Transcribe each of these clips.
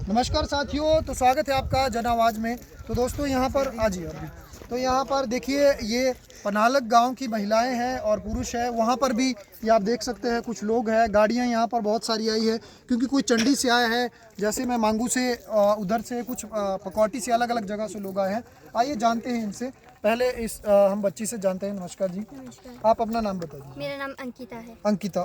नमस्कार साथियों, तो स्वागत है आपका जन आवाज़ में। तो दोस्तों यहाँ पर आज ही अभी तो यहाँ पर देखिए ये पनालक गांव की महिलाएं हैं और पुरुष है। वहाँ पर भी ये आप देख सकते हैं कुछ लोग हैं। गाड़ियाँ यहाँ पर बहुत सारी आई है क्योंकि कोई चंडी से आया है, जैसे मैं मांगू से, उधर से कुछ पकौटी से, अलग अलग जगह से लोग आए हैं। आइए जानते हैं इनसे। पहले हम बच्ची से जानते हैं। नमस्कार जी। नमस्कार। आप अपना नाम बता दीजिए। मेरा नाम अंकिता है।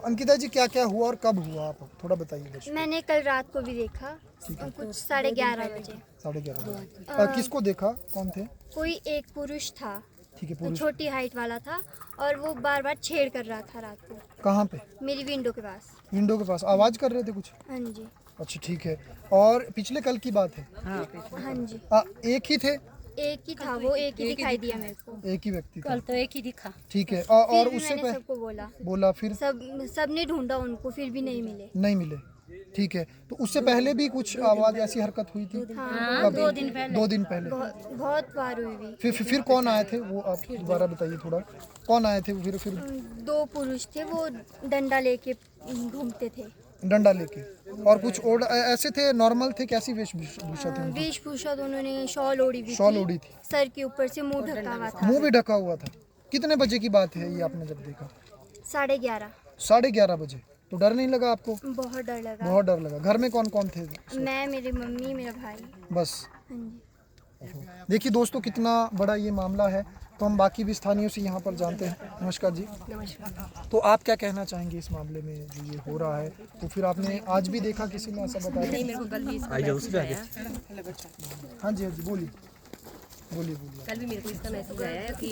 अंकिता जी, क्या क्या हुआ और कब हुआ, आप थोड़ा बताइए। मैंने कल रात को भी देखा, कुछ 11:30 बजे। 11:30 किसको देखा, कौन थे? कोई एक पुरुष था, ठीक है, पुरुष छोटी हाइट वाला था और वो बार बार छेड़ कर रहा था रात को। कहाँ पे? मेरी विंडो के पास। विंडो के पास आवाज़ कर रहे थे कुछ? हाँ जी। अच्छा ठीक है। और पिछले कल की बात है? हाँ जी। एक ही थे? एक ही था वो, एक ही दिखाई दिया मेरे को। एक ही व्यक्ति था। कल तो एक ही दिखा। ठीक है। फिर और भी उससे मैंने सबको बोला फिर सबने ढूंढा उनको, फिर भी नहीं मिले। नहीं मिले। ठीक है, तो उससे पहले भी कुछ आवाज़ ऐसी हरकत हुई थी? हाँ, 2 दिन पहले। 2 दिन पहले। बहुत बार हुई भी। फिर कौन आए थे वो, आप दोबारा बताइए थोड़ा। कौन आए थे वो? फिर 2 पुरुष थे, वो डंडा लेके घूमते थे। डंडा लेके। और कुछ और ऐसे थे, नॉर्मल थे? कैसी वेशभूषा थी उनकी? वेशभूषा दोनों ने शॉल ओढ़ी हुई शॉल ओढ़ी थी। सर के ऊपर से मुंह ढका हुआ था। मुंह भी ढका हुआ था। कितने बजे की बात है ये, आपने जब देखा? 11:30। 11:30 बजे। तो डर नहीं लगा आपको? बहुत डर लगा। बहुत डर लगा। घर में कौन कौन थे? मैं, मेरी मम्मी, मेरा भाई। बस। हाँ जी। देखिए दोस्तों कितना बड़ा ये मामला है। तो हम बाकी भी स्थानीयों से यहाँ पर जानते हैं। नमस्कार जी। नमस्कार। तो आप क्या कहना चाहेंगे इस मामले में जो ये हो रहा है? तो फिर आपने आज भी देखा, किसी ने ऐसा बताया? नहीं, मेरे को कल भी इसका मैसेज आया। हाँ जी, हाँ जी, बोलिए। कल भी मेरे को इसका मैसेज आया कि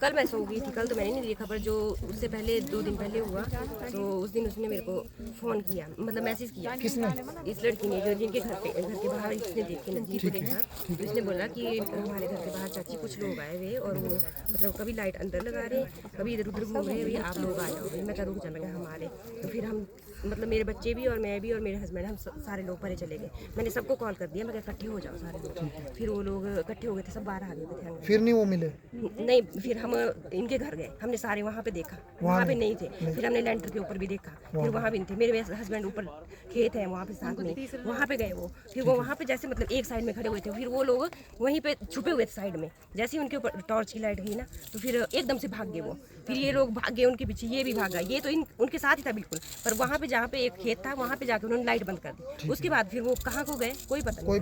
कल मैं सो गई थी। कल तो मैंने नहीं देखा, पर जो उससे पहले 2 दिन पहले हुआ तो उस दिन उसने मेरे को फ़ोन किया, मतलब मैसेज किया। किसने? इस लड़की ने, जो जिनके घर के बाहर इसने देखे, नजदीक को देखा, तो इसने बोला कि हमारे घर के बाहर चाची कुछ लोग आए हुए और वो मतलब कभी लाइट अंदर लगा रहे, कभी इधर उधर घूम रहे हैं, आप लोग आ जाओ। मैं क्या रुक जा, मैं हमारे। तो फिर हम मतलब मेरे बच्चे भी और मैं भी और मेरे हस्बैंड, हम सारे लोग परे चले गए। मैंने सबको कॉल कर दिया, मैं इकट्ठे हो जाओ सारे लोग। फिर वो लोग इकट्ठे हो गए थे, सब बाहर आ गए थे। फिर नहीं वो मिले? नहीं, फिर हम इनके घर गए, हमने सारे वहाँ पे देखा, वहाँ पे नहीं थे। फिर हमने लेंटर के ऊपर भी देखा, फिर वहाँ भी नहीं थे। मेरे हस्बैंड ऊपर खेत है वहाँ पे साथ में, वहाँ पे गए वो। फिर वो वहाँ पे जैसे मतलब एक साइड में खड़े हुए थे, फिर वो लोग वहीं पे छुपे हुए थे साइड में। जैसे ही उनके ऊपर टॉर्च की लाइट गई ना, तो फिर एकदम से भाग गए वो। फिर ये लोग भाग गए उनके पीछे, ये भी भागा। ये तो उनके साथ ही था बिल्कुल, पर वहाँ पे जहाँ पे एक खेत था वहाँ पे जाके उन्होंने लाइट बंद कर दी। उसके बाद फिर वो कहाँ को गए कोई पता नहीं। कोई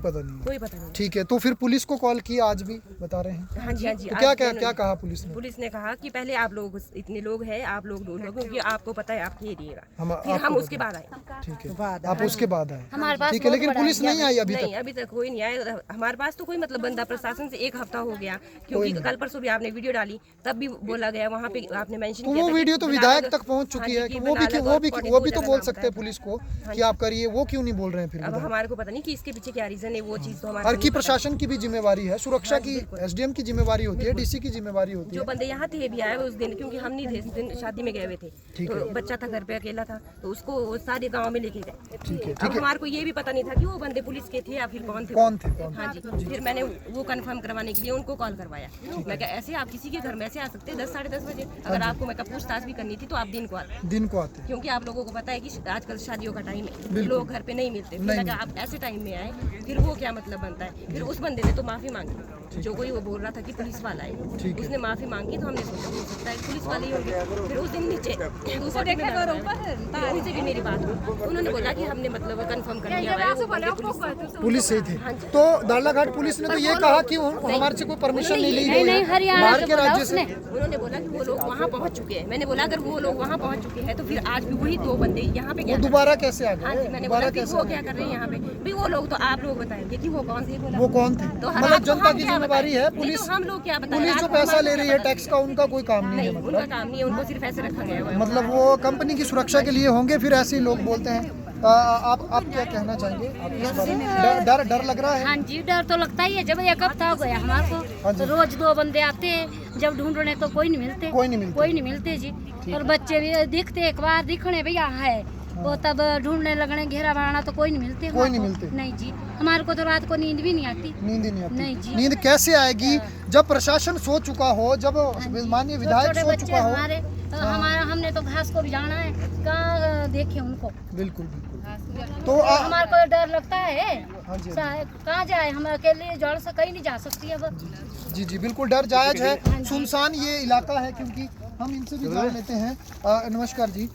पता नहीं। ठीक है, तो फिर पुलिस को कॉल किया, आज भी बता रहे हैं? हाँ जी, हाँ जी। तो क्या कहा पुलिस ने? पुलिस ने कहा कि पहले आप लोग, इतने लोग हैं, आप लोग ढूंढो क्योंकि आपको पता है आपके एरिया का। फिर हम उसके बाद आए। ठीक है, आप उसके बाद आए। हमारे पास ठीक है, लेकिन पुलिस नहीं आई अभी तक? नहीं, अभी तक कोई नहीं आया हमारे पास। तो कोई मतलब बंदा प्रशासन से 1 हफ्ता हो गया, क्योंकि कल परसों भी आपने वीडियो डाली, तब भी बोला गया वहाँ पे, आपने मेंशन किया। वो वीडियो तो विधायक तक पहुँच चुकी है कि वो भी तो बोल सकते हैं पुलिस को कि आप करिए, वो क्यों नहीं बोल रहे हैं फिर? अब हमारे को पता नहीं कि इसके पीछे क्या रीजन है, वो चीज़ तो हमारे हर की प्रशासन की भी जिम्मेवारी है, सुरक्षा की एसडीएम की जिम्मेवारी होती है, डीसी की जिम्मेवारी होती जो है। बंदे यहाँ थे भी आए उस दिन, क्योंकि हम नहीं थे उस दिन, शादी में गए हुए थे। तो बच्चा था घर पे, अकेला था, तो उसको वो सारे गांव में लेके गए। ठीक है। अब हमारे को ये भी पता नहीं था कि वो बंदे पुलिस के थे या फिर कौन थे। हाँ जी। फिर मैंने वो कंफर्म करवाने के लिए उनको कॉल करवाया। मैं क्या ऐसे आप किसी के घर में ऐसे आ सकते हैं 10 साढ़े 10 बजे? अगर आपको मैं पूछताछ भी करनी थी तो आप दिन को आते, क्योंकि आप लोगों को पता है कि आजकल शादियों का टाइम है, लोग घर पे नहीं मिलते। फिर आप ऐसे टाइम में आए, फिर वो क्या मतलब बनता है? फिर उस बंदे ने तो माफी मांगी, जो कोई वो बोल रहा था कि पुलिस वाला है, उसने माफी मांगी। तो हमने सोचा हो सकता है पुलिस वाले ही होंगे। फिर उस दिन नीचे उनसे भी मेरी बात हुई, उन्होंने बोला कि हमने मतलब कंफर्म कर दिया है, पुलिस से थे। तो दालाघाट पुलिस ने तो ये कहा कि हमारे से कोई परमिशन नहीं ली गई है बाहर के राज्य से। उन्होंने बोला कि वो लोग वहाँ पहुँच चुके हैं। मैंने बोला अगर वो लोग वहाँ पहुँच चुके हैं तो फिर आज भी वही 2 बंदे यहाँ पे दोबारा कैसे आ हाँ गए? जी, मैंने बोला कि वो क्या कर रहे हैं यहाँ पे भी? वो लोग तो आप लोग बताएंगे कि वो कौन थे। वो कौन थे? तो मतलब जनता की जिम्मेवारी है। पुलिस हम लोग क्या बताएं? पुलिस जो पैसा ले रही है टैक्स का, उनका कोई काम नहीं है। उनका काम नहीं है, उनको सिर्फ ऐसे रखा गया है। मतलब वो कंपनी की सुरक्षा के लिए होंगे, फिर ऐसे ही लोग बोलते हैं। आप क्या कहना चाहेंगे? आप इस बारे में डर लग रहा है? हाँ जी, डर तो लगता ही है। जब 1 हफ्ता हो गया हमारे को, रोज 2 बंदे आते हैं, जब ढूंढने तो कोई नहीं मिलते जी। और बच्चे भी दिखते, एक बार दिखने भैया है वो, तब ढूंढने लगने, घेरा बनाना तो कोई नहीं मिलते। नहीं जी, हमारे को तो रात को नींद भी नहीं आती। नहीं जी। नींद कैसे आएगी जब प्रशासन सो चुका हो, जब माननीय विधायक सो चुका हो? तो हमारा हमने तो घास को भी जाना है, कहाँ देखे उनको। बिल्कुल बिल्कुल। तो हमारे को डर लगता है, हाँ जी कहाँ जाए, हम अकेले जड़ से कहीं नहीं जा सकती अब। जी जी बिल्कुल, डर जायज है। सुनसान ये इलाका है, क्योंकि हम इनसे भी जान लेते हैं। नमस्कार जी,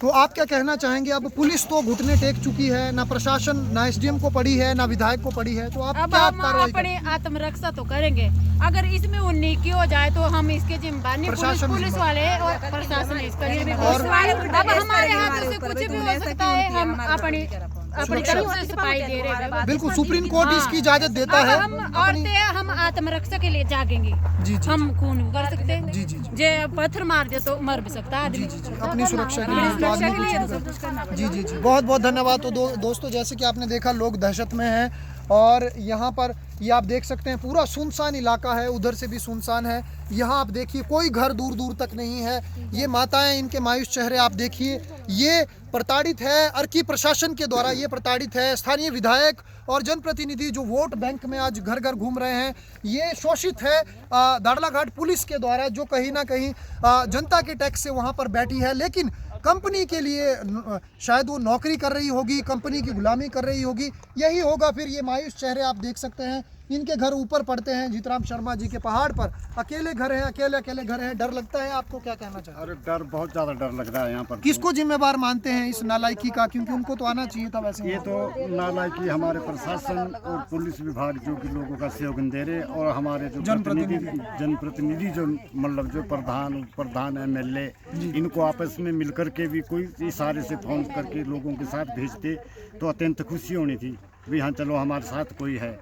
तो आप क्या कहना चाहेंगे? अब पुलिस तो घुटने टेक चुकी है, ना प्रशासन, ना एसडीएम को पड़ी है, ना विधायक को पड़ी है, तो आप अब क्या हम कार्रवाई अपनी आत्मरक्षा तो करेंगे। अगर इसमें उन्नीकी हो जाए तो हम इसके जिम्मेदार नहीं, पुलिस वाले और प्रशासन इसका। और अब हमारे हाथों से कुछ भी हो सकता है, हम अपनी तरफ से सफाई दे रहे हैं। बिल्कुल, सुप्रीम कोर्ट इसकी इजाजत देता है। हम औरतें हम आत्मरक्षा के लिए जागेंगे। जी जी हम खून कर सकते हैं, जी जी जे पत्थर मार दे तो मर भी सकता है आदमी। अपनी सुरक्षा के लिए तो आदमी कुछ भी करता है। जी जी जी बहुत बहुत धन्यवाद। तो दोस्तों, जैसे कि आपने देखा, लोग दहशत में हैं और यहाँ पर ये आप देख सकते हैं पूरा सुनसान इलाका है, उधर से भी सुनसान है। यहाँ आप देखिए कोई घर दूर दूर तक नहीं है। ये माताएं, इनके मायूस चेहरे आप देखिए। ये प्रताड़ित है अर्की प्रशासन के द्वारा, ये प्रताड़ित है। स्थानीय विधायक और जनप्रतिनिधि जो वोट बैंक में आज घर घर घूम रहे हैं, ये शोषित है दाड़लाघाट पुलिस के द्वारा, जो कहीं ना कहीं जनता के टैक्स से वहाँ पर बैठी है, लेकिन कंपनी के लिए शायद वो नौकरी कर रही होगी, कंपनी की गुलामी कर रही होगी, यही होगा फिर। ये मायूस चेहरे आप देख सकते हैं। इनके घर ऊपर पड़ते हैं जीतराम शर्मा जी के पहाड़ पर, अकेले घर हैं, अकेले अकेले घर हैं। डर लगता है आपको? क्या कहना चाहिए? अरे डर, बहुत ज़्यादा डर लग रहा है यहाँ पर। किसको जिम्मेवार मानते हैं इस नालायकी का? क्योंकि उनको तो आना चाहिए था वैसे। ये तो नालायकी हमारे प्रशासन और पुलिस विभाग जो कि लोगों का सहयोग दे रहे, और हमारे जो जनप्रतिनिधि जो मतलब जो प्रधान MLA, इनको आपस में मिलकर के भी कोई इशारे से फोन करके लोगों के साथ भेजते तो अत्यंत खुशी होनी थी भी हाँ चलो हमारे साथ कोई है।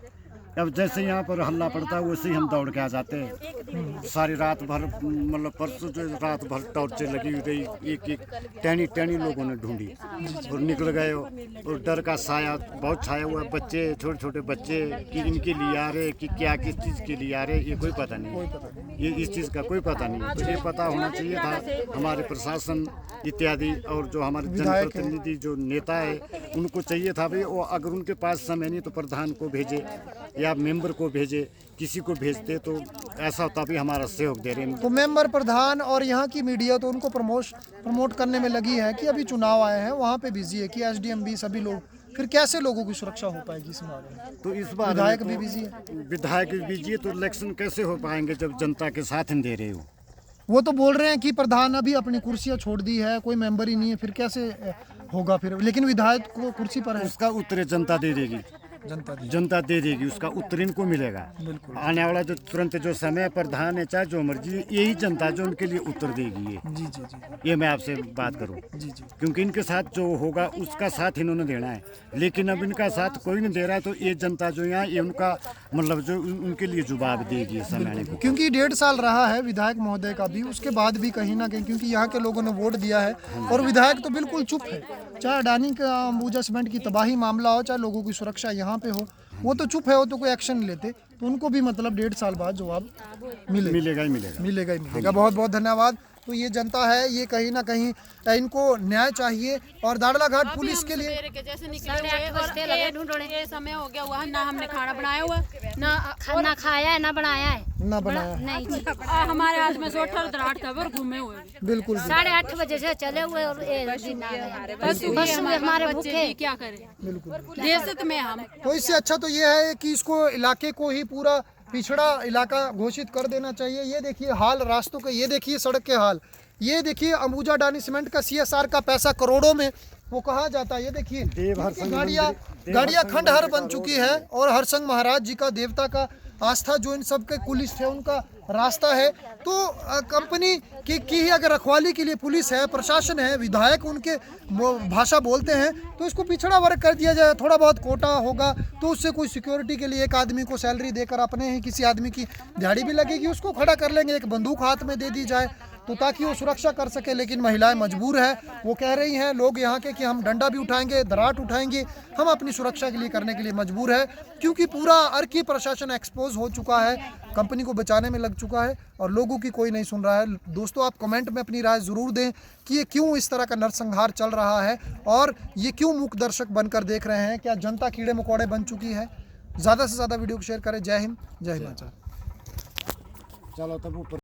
अब जैसे यहाँ पर हल्ला पड़ता है वैसे ही हम दौड़ के आ जाते हैं। सारी रात भर मतलब परसों जो रात भर टॉर्चें लगी हुई रही, एक टहनी लोगों ने ढूंढी और निकल गए। और डर का साया बहुत छाया हुआ है। बच्चे, छोटे छोटे बच्चे कि इनके लिए आ रहे कि क्या, किस चीज़ के लिए आ रहे, ये कोई पता नहीं। ये इस चीज़ का कोई पता नहीं। तो ये पता होना चाहिए था हमारे प्रशासन इत्यादि और जो हमारे जनप्रतिनिधि जो नेता है, उनको चाहिए था भाई वो अगर उनके पास समय नहीं तो प्रधान को भेजे या मेंबर को भेजे, किसी को भेजते तो ऐसा होता भी हमारा सहयोग दे रहे हैं। तो मेंबर, प्रधान और यहाँ की मीडिया तो उनको प्रमोट करने में लगी है कि अभी चुनाव आए हैं, वहाँ पे बिजी है कि SDM भी, सभी लोग, फिर कैसे लोगों की सुरक्षा हो पाएगी इस बारे में? तो इस बार विधायक भी बिजी है। विधायक भी बिजी है, तो इलेक्शन कैसे हो पाएंगे जब जनता के साथ हम दे रहे हो? वो तो बोल रहे हैं कि प्रधान अभी अपनी कुर्सियां छोड़ दी है, कोई मेंबर ही नहीं है, फिर कैसे होगा फिर? लेकिन विधायक को कुर्सी पर है। उसका उत्तर जनता दे देगी, जनता दे देगी, उसका उत्तर इनको मिलेगा। आने वाला जो तुरंत जो समय प्रधान है चाहे जो मर्जी, यही जनता जो उनके लिए उत्तर देगी। ये जी जी जी ये मैं आपसे बात करूं, जी जी क्योंकि इनके साथ जो होगा उसका साथ इन्होंने देना है, लेकिन अब इनका साथ कोई नहीं दे रहा है। तो ये जनता जो यहाँ, ये उनका मतलब जो उनके लिए जवाब देगी समय आने को। क्योंकि 1.5 साल रहा है विधायक महोदय का भी, उसके बाद भी कहीं ना कहीं, क्योंकि यहाँ के लोगों ने वोट दिया है और विधायक तो बिल्कुल चुप है। चाहे अडानी का अंबुजा सीमेंट की तबाही मामला हो, चाहे लोगों की सुरक्षा यहाँ पे हो, वो तो चुप है, वो तो कोई एक्शन नहीं लेते। तो उनको भी मतलब 1.5 साल बाद जवाब मिलेगा ही मिलेगा। बहुत बहुत धन्यवाद। तो ये जनता है, ये कहीं ना कहीं इनको न्याय चाहिए और दाड़लाघाट पुलिस के लिए जैसे निकले हुए ये समय हो गया हुआ, ना हमने खाना बनाया हुआ, ना खाया है, ना बनाया है, ना बनाया। नहीं जी। हमारे हाथ में सोटर दराट था और घूमे हुए बिल्कुल 8:30 बजे से चले हुए और दिन आ गए। बस में हमारे भूखे क्या करें, बिल्कुल। देशत में हम। तो इससे अच्छा तो ये है कि इसको इलाके को ही पूरा पिछड़ा इलाका घोषित कर देना चाहिए। ये देखिए हाल रास्तों के, ये देखिए सड़क के हाल, ये देखिए अंबुजा अडानी सीमेंट का CSR का पैसा करोड़ों में वो कहा जाता है। ये देखिए गाड़ियाँ खंडहर बन चुकी है और हरसंग महाराज जी का, देवता का आस्था जो इन सब के कुलिस्ट है, उनका रास्ता है। तो कंपनी की ही अगर रखवाली के लिए पुलिस है, प्रशासन है, विधायक उनके भाषा बोलते हैं, तो इसको पिछड़ा वर्ग कर दिया जाए। थोड़ा बहुत कोटा होगा तो उससे कोई सिक्योरिटी के लिए एक आदमी को सैलरी देकर, अपने ही किसी आदमी की दिहाड़ी भी लगेगी, उसको खड़ा कर लेंगे, एक बंदूक हाथ में दे दी जाए तो ताकि वो सुरक्षा कर सके। लेकिन महिलाएं मजबूर है, वो कह रही हैं लोग यहाँ के कि हम डंडा भी उठाएंगे, दराट उठाएंगे, हम अपनी सुरक्षा के लिए करने के लिए मजबूर है, क्योंकि पूरा अर्की प्रशासन एक्सपोज हो चुका है, कंपनी को बचाने में लग चुका है और लोगों की कोई नहीं सुन रहा है। दोस्तों, आप कमेंट में अपनी राय ज़रूर दें कि ये क्यों इस तरह का नरसंहार चल रहा है और ये क्यों मूक दर्शक बनकर देख रहे हैं। क्या जनता कीड़े मकोड़े बन चुकी है? ज़्यादा से ज़्यादा वीडियो को शेयर करें। जय हिंद, जय हिमाचल। चलो तब ऊपर